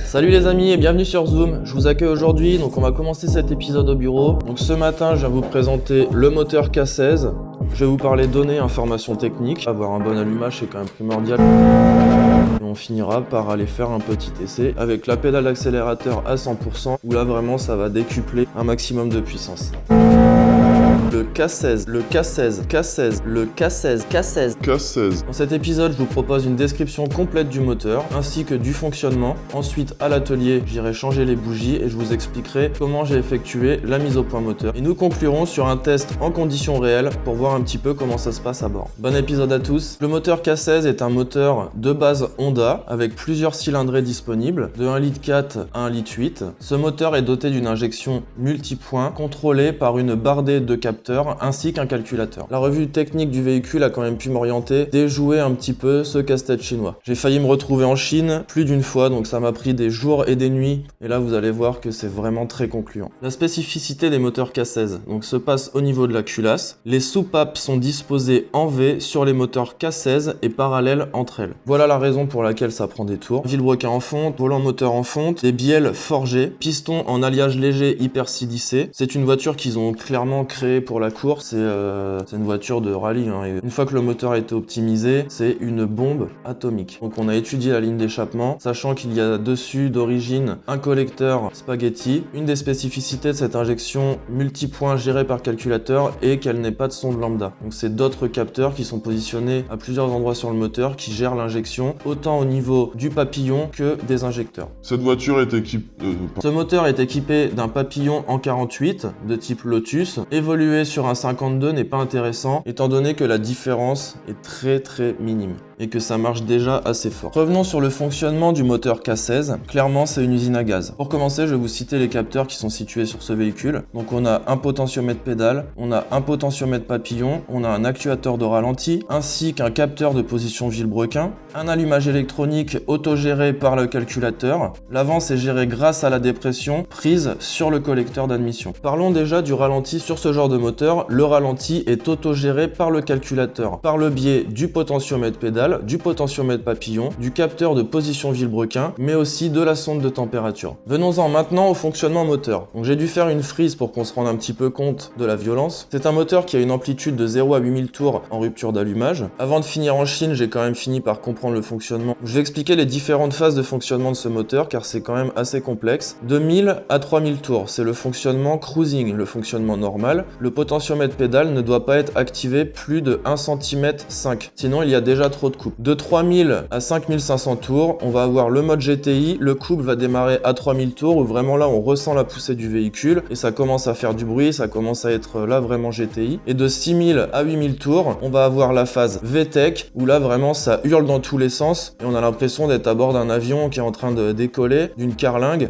Salut les amis et bienvenue sur Zoom. Je vous accueille aujourd'hui, donc on va commencer cet épisode au bureau. Donc ce matin, je viens vous présenter le moteur K16. Je vais vous parler données, informations techniques. Avoir un bon allumage, c'est quand même primordial. Et on finira par aller faire un petit essai avec la pédale d'accélérateur à 100%, où là vraiment ça va décupler un maximum de puissance. Le K16, le K16, K16, le K16, K16, K16. Dans cet épisode, je vous propose une description complète du moteur, ainsi que du fonctionnement. Ensuite, à l'atelier, j'irai changer les bougies et je vous expliquerai comment j'ai effectué la mise au point moteur. Et nous conclurons sur un test en conditions réelles pour voir un petit peu comment ça se passe à bord. Bon épisode à tous. Le moteur K16 est un moteur de base Honda, avec plusieurs cylindrées disponibles, de 1,4 litre à 1,8 litre. Ce moteur est doté d'une injection multipoint, contrôlée par une bardée de capteurs ainsi qu'un calculateur. La revue technique du véhicule a quand même pu m'orienter, déjouer un petit peu ce casse-tête chinois. J'ai failli me retrouver en Chine plus d'une fois, donc ça m'a pris des jours et des nuits, et là vous allez voir que c'est vraiment très concluant. La spécificité des moteurs K16 donc, se passe au niveau de la culasse. Les soupapes sont disposées en V sur les moteurs K16 et parallèles entre elles. Voilà la raison pour laquelle ça prend des tours. Vilebrequin en fonte, volant moteur en fonte, des bielles forgées, piston en alliage léger hyper silicé. C'est une voiture qu'ils ont clairement créée pour la course, c'est une voiture de rallye, hein. Et une fois que le moteur a été optimisé, c'est une bombe atomique. Donc on a étudié la ligne d'échappement, sachant qu'il y a dessus d'origine un collecteur spaghetti. Une des spécificités de cette injection multipoint gérée par calculateur est qu'elle n'est pas de sonde lambda. Donc c'est d'autres capteurs qui sont positionnés à plusieurs endroits sur le moteur qui gèrent l'injection, autant au niveau du papillon que des injecteurs. Cette voiture est équipée... Ce moteur est équipé d'un papillon en 48 de type Lotus. Évoluer sur un 52 n'est pas intéressant étant donné que la différence est très minime et que ça marche déjà assez fort. Revenons sur le fonctionnement du moteur K16. Clairement, c'est une usine à gaz. Pour commencer, je vais vous citer les capteurs qui sont situés sur ce véhicule. Donc on a un potentiomètre pédale, on a un potentiomètre papillon, on a un actuateur de ralenti, ainsi qu'un capteur de position vilebrequin, un allumage électronique autogéré par le calculateur. L'avance est gérée grâce à la dépression prise sur le collecteur d'admission. Parlons déjà du ralenti sur ce genre de moteur. Le ralenti est autogéré par le calculateur par le biais du potentiomètre pédale, du potentiomètre papillon, du capteur de position vilebrequin, mais aussi de la sonde de température. Venons-en maintenant au fonctionnement moteur. Donc j'ai dû faire une frise pour qu'on se rende un petit peu compte de la violence. C'est un moteur qui a une amplitude de 0 à 8000 tours en rupture d'allumage. Avant de finir en Chine, j'ai quand même fini par comprendre le fonctionnement. Je vais expliquer les différentes phases de fonctionnement de ce moteur car c'est quand même assez complexe. De 1000 à 3000 tours, c'est le fonctionnement cruising, le fonctionnement normal. Le potentiomètre pédale ne doit pas être activé plus de 1,5 cm, sinon il y a déjà trop de couple. De 3000 à 5500 tours, on va avoir le mode GTI, le couple va démarrer à 3000 tours où vraiment là on ressent la poussée du véhicule et ça commence à faire du bruit, ça commence à être là vraiment GTI. Et de 6000 à 8000 tours, on va avoir la phase VTEC où là vraiment ça hurle dans tous les sens et on a l'impression d'être à bord d'un avion qui est en train de décoller, d'une carlingue,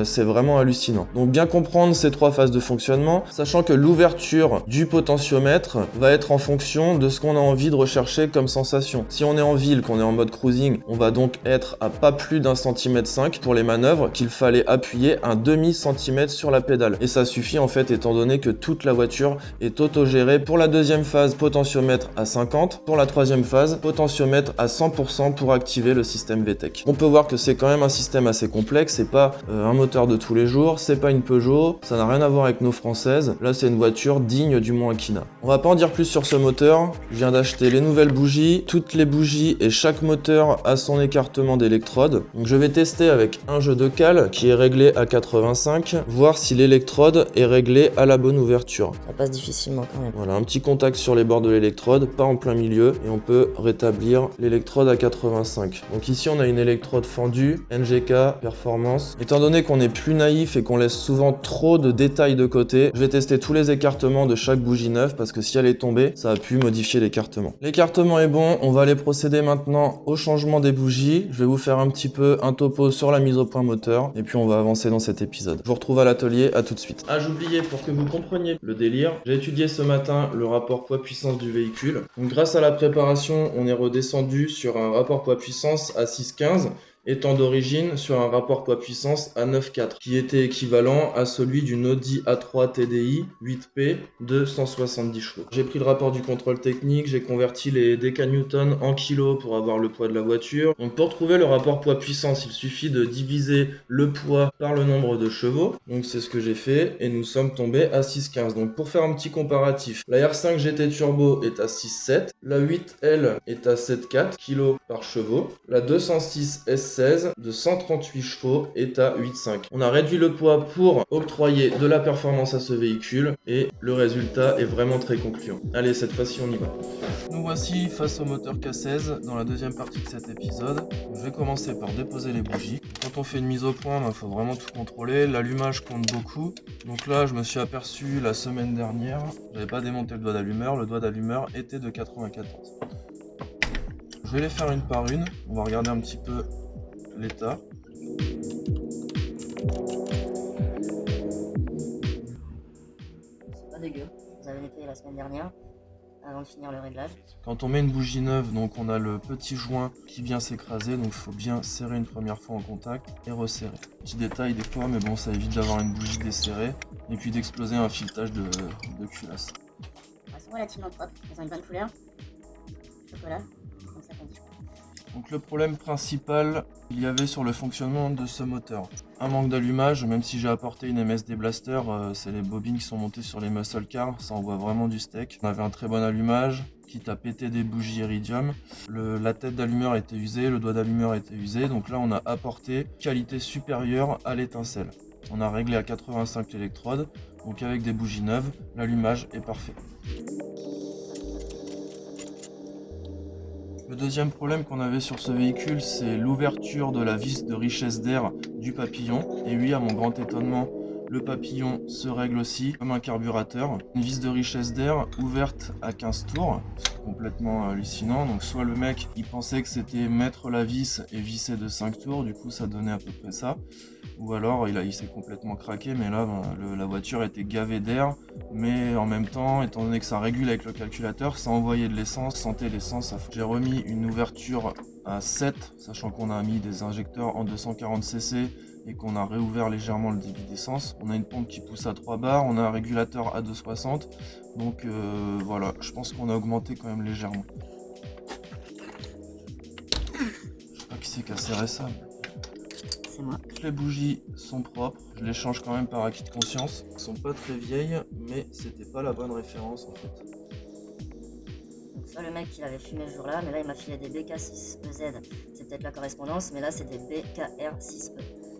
c'est vraiment hallucinant. Donc bien comprendre ces trois phases de fonctionnement, sachant que l'ouverture du potentiomètre va être en fonction de ce qu'on a envie de rechercher comme sensation. Si on est en ville, qu'on est en mode cruising, on va donc être à pas plus d'1,5 cm pour les manœuvres qu'il fallait appuyer un demi-centimètre sur la pédale. Et ça suffit en fait étant donné que toute la voiture est autogérée. Pour la deuxième phase, potentiomètre à 50. Pour la troisième phase, potentiomètre à 100% pour activer le système VTEC. On peut voir que c'est quand même un système assez complexe, c'est pas un moteur de tous les jours, c'est pas une Peugeot, ça n'a rien à voir avec nos françaises. Là c'est une voiture digne du Mont Aquina. On va pas en dire plus sur ce moteur, je viens d'acheter les nouvelles bougies, toutes les bougies et chaque moteur a son écartement d'électrode. Donc je vais tester avec un jeu de cale qui est réglé à 85, voir si l'électrode est réglée à la bonne ouverture. Ça passe difficilement quand même. Voilà, un petit contact sur les bords de l'électrode, pas en plein milieu, et on peut rétablir l'électrode à 85. Donc ici on a une électrode fendue, NGK, performance. Étant donné qu'on est plus naïf et qu'on laisse souvent trop de détails de côté, je vais tester tous les écartements de chaque bougie neuve parce que si elle est tombée, ça a pu modifier l'écartement. L'écartement est bon, on va aller procéder maintenant au changement des bougies. Je vais vous faire un petit peu un topo sur la mise au point moteur et puis on va avancer dans cet épisode. Je vous retrouve à l'atelier, à tout de suite. Ah, j'oubliais, pour que vous compreniez le délire, j'ai étudié ce matin le rapport poids-puissance du véhicule. Donc grâce à la préparation, on est redescendu sur un rapport poids-puissance à 6,15 étant d'origine sur un rapport poids-puissance à 9,4 qui était équivalent à celui d'une Audi A3 TDI 8P de 170 chevaux. J'ai pris le rapport du contrôle technique, j'ai converti les décanewtons en kilos pour avoir le poids de la voiture. Donc pour trouver le rapport poids-puissance, il suffit de diviser le poids par le nombre de chevaux. Donc c'est ce que j'ai fait et nous sommes tombés à 6,15. Donc pour faire un petit comparatif, la R5 GT Turbo est à 6,7, la 8L est à 7,4 kg par chevaux, la 206 S16 de 138 chevaux est à 8,5. On a réduit le poids pour octroyer de la performance à ce véhicule et le résultat est vraiment très concluant. Allez, cette fois-ci on y va. Nous voici face au moteur K16 dans la deuxième partie de cet épisode. Je vais commencer par déposer les bougies. Quand on fait une mise au point, il faut vraiment tout contrôler. L'allumage compte beaucoup. Donc là, je me suis aperçu la semaine dernière, j'avais pas démonté le doigt d'allumeur. Le doigt d'allumeur était de 94. Je vais les faire une par une. On va regarder un petit peu l'état. C'est pas dégueu. Vous avez nettoyé la semaine dernière avant de finir le réglage. Quand on met une bougie neuve, donc on a le petit joint qui vient s'écraser, donc il faut bien serrer une première fois en contact et resserrer. Petit détail des fois, mais bon, ça évite d'avoir une bougie desserrée et puis d'exploser un filetage de culasse. Elles sont relativement propres, elles ont une bonne couleur. Chocolat, comme ça qu'on dit, je crois. Donc le problème principal il y avait sur le fonctionnement de ce moteur. Un manque d'allumage, même si j'ai apporté une MSD Blaster, c'est les bobines qui sont montées sur les muscle cars, ça envoie vraiment du steak. On avait un très bon allumage, quitte à péter des bougies iridium. La tête d'allumeur était usée, le doigt d'allumeur était usé, donc là on a apporté qualité supérieure à l'étincelle. On a réglé à 85 l'électrode, donc avec des bougies neuves, l'allumage est parfait. Le deuxième problème qu'on avait sur ce véhicule, c'est l'ouverture de la vis de richesse d'air du papillon. Et oui, à mon grand étonnement, le papillon se règle aussi comme un carburateur. Une vis de richesse d'air ouverte à 15 tours, c'est complètement hallucinant. Donc soit le mec, il pensait que c'était mettre la vis et visser de 5 tours, du coup ça donnait à peu près ça. Ou alors il s'est complètement craqué, mais là la voiture était gavée d'air, mais en même temps, étant donné que ça régule avec le calculateur, ça envoyait de l'essence, sentait l'essence à fond. J'ai remis une ouverture à 7, sachant qu'on a mis des injecteurs en 240 cc et qu'on a réouvert légèrement le débit d'essence. On a une pompe qui pousse à 3 bars, on a un régulateur à 2,60, donc voilà, je pense qu'on a augmenté quand même légèrement. Je sais pas qui c'est qui a serré ça. C'est moi. Toutes les bougies sont propres, je les change quand même par acquis de conscience. Elles sont pas très vieilles, mais c'était pas la bonne référence en fait. Donc ça, le mec il avait fumé ce jour-là, mais là il m'a filé des BK6EZ. C'est peut-être la correspondance, mais là c'est des BKR6E.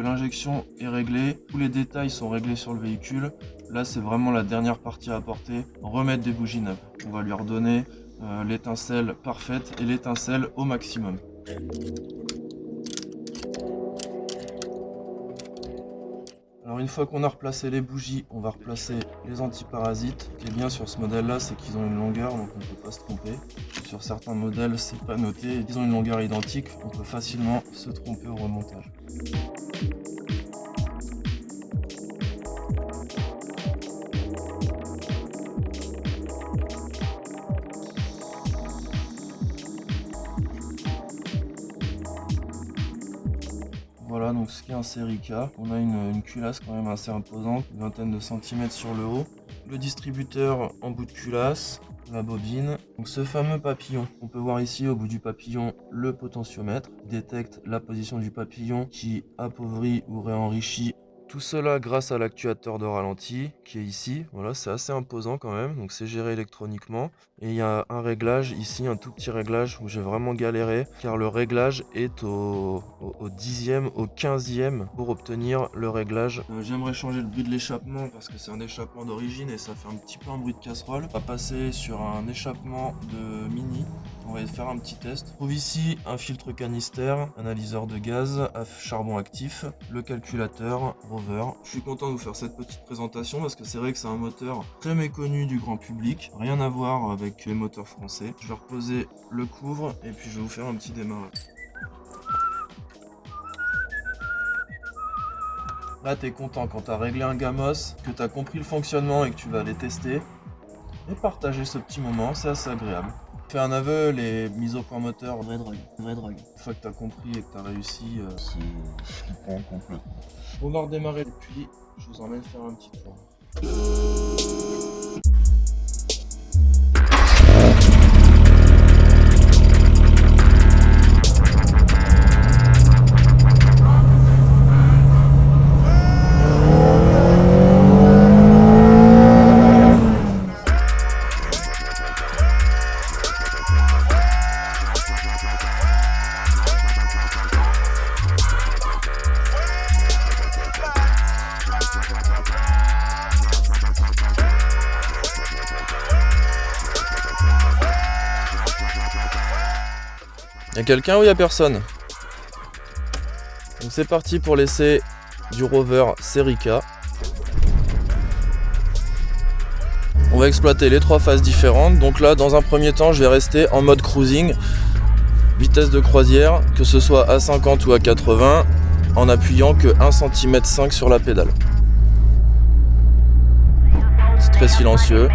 L'injection est réglée, tous les détails sont réglés sur le véhicule. Là c'est vraiment la dernière partie à apporter, remettre des bougies neuves. On va lui redonner l'étincelle parfaite et l'étincelle au maximum. Alors une fois qu'on a replacé les bougies, on va replacer les antiparasites. Ce qui est bien sur ce modèle là, c'est qu'ils ont une longueur, donc on ne peut pas se tromper. Sur certains modèles, c'est pas noté. Ils ont une longueur identique, on peut facilement se tromper au remontage. Voilà donc ce qu'est un série K. On a une culasse quand même assez imposante, une vingtaine de centimètres sur le haut. Le distributeur en bout de culasse, la bobine. Donc ce fameux papillon, on peut voir ici au bout du papillon le potentiomètre, qui détecte la position du papillon, qui appauvrit ou réenrichit. Tout cela grâce à l'actuateur de ralenti qui est ici. Voilà, c'est assez imposant quand même, donc c'est géré électroniquement. Et il y a un réglage ici, un tout petit réglage où j'ai vraiment galéré car le réglage est au 10e, au 15e pour obtenir le réglage. J'aimerais changer le bruit de l'échappement parce que c'est un échappement d'origine et ça fait un petit peu un bruit de casserole. On va passer sur un échappement de Mini. On va faire un petit test. On trouve ici un filtre canister, analyseur de gaz à charbon actif, le calculateur, rover. Je suis content de vous faire cette petite présentation parce que c'est vrai que c'est un moteur très méconnu du grand public. Rien à voir avec les moteurs français. Je vais reposer le couvre et puis je vais vous faire un petit démarrage. Là, tu es content quand tu as réglé un gamos, que tu as compris le fonctionnement et que tu vas aller tester. Et partager ce petit moment, c'est assez agréable. Fais un aveu, les mises au point moteur. Vraie drogue. Une fois que t'as compris et que t'as réussi, C'est flippant complètement. on va redémarrer. Et puis, je vous emmène faire un petit tour. Y'a quelqu'un ou y'a personne? Donc c'est parti pour l'essai du Rover série K. On va exploiter les 3 phases différentes. Donc là, dans un premier temps, je vais rester en mode cruising, vitesse de croisière, que ce soit à 50 ou à 80, en appuyant que 1,5 cm sur la pédale. C'est très silencieux.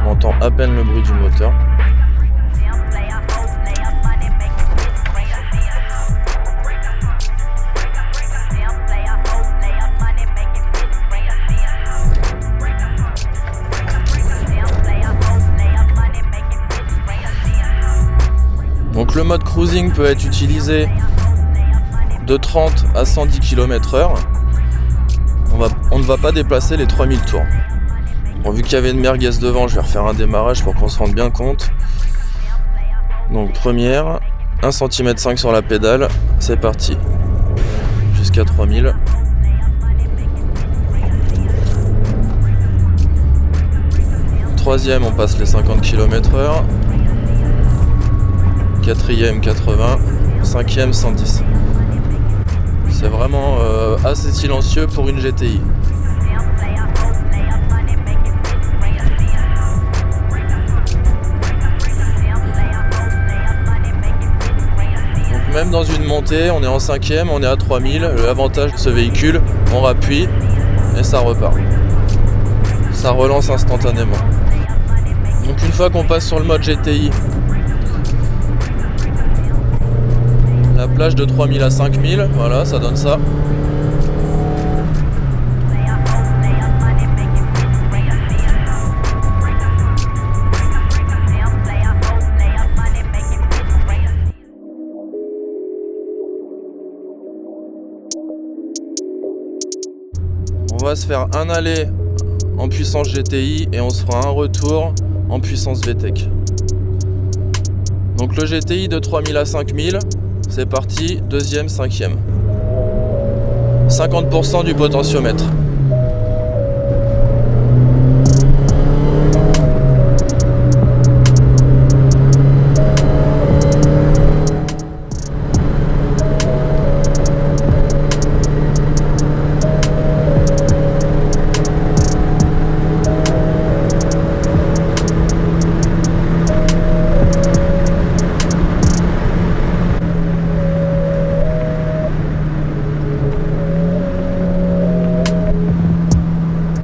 On entend à peine le bruit du moteur. Donc le mode cruising peut être utilisé de 30 à 110 km/h. On ne va pas dépasser les 3000 tours. Bon, vu qu'il y avait une merguez devant, je vais refaire un démarrage pour qu'on se rende bien compte. Donc première, 1,5 cm sur la pédale, c'est parti. Jusqu'à 3000. Troisième, on passe les 50 km/h. Quatrième 80, cinquième 110. C'est vraiment assez silencieux pour une GTI. Donc même dans une montée, on est en cinquième, on est à 3000. L'avantage de ce véhicule, on rappuie et ça repart. Ça relance instantanément. Donc une fois qu'on passe sur le mode GTI, la plage de 3000 à 5000, voilà, ça donne ça. On va se faire un aller en puissance GTI et on se fera un retour en puissance VTEC. Donc le GTI de 3000 à 5000, c'est parti, deuxième, cinquième. 50% du potentiomètre.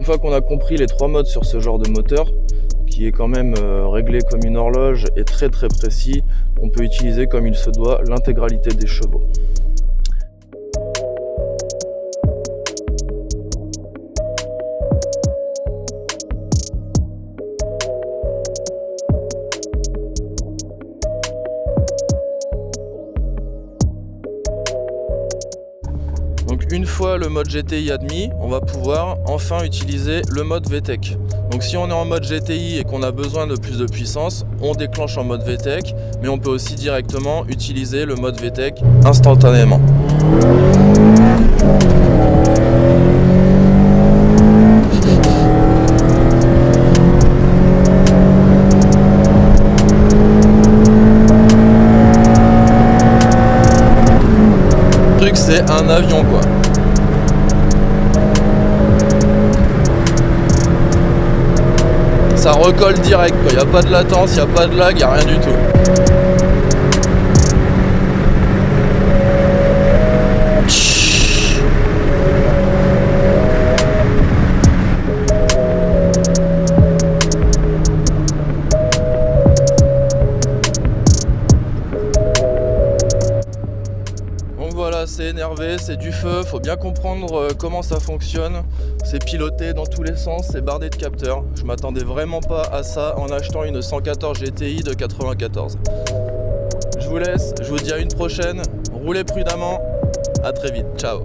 Une fois qu'on a compris les 3 modes sur ce genre de moteur, qui est quand même réglé comme une horloge et très précis, on peut utiliser comme il se doit l'intégralité des chevaux. Donc une fois le mode GTI admis, on va pouvoir enfin utiliser le mode VTEC. Donc si on est en mode GTI et qu'on a besoin de plus de puissance, on déclenche en mode VTEC, mais on peut aussi directement utiliser le mode VTEC instantanément. Le truc, c'est un avion quoi. Ça recolle direct quoi, y a pas de latence, y a pas de lag, y a rien du tout. feu, faut bien comprendre comment ça fonctionne. C'est piloté dans tous les sens, c'est bardé de capteurs. Je m'attendais vraiment pas à ça en achetant une 114 GTI de 94. Je vous laisse, je vous dis à une prochaine. Roulez prudemment, à très vite, ciao.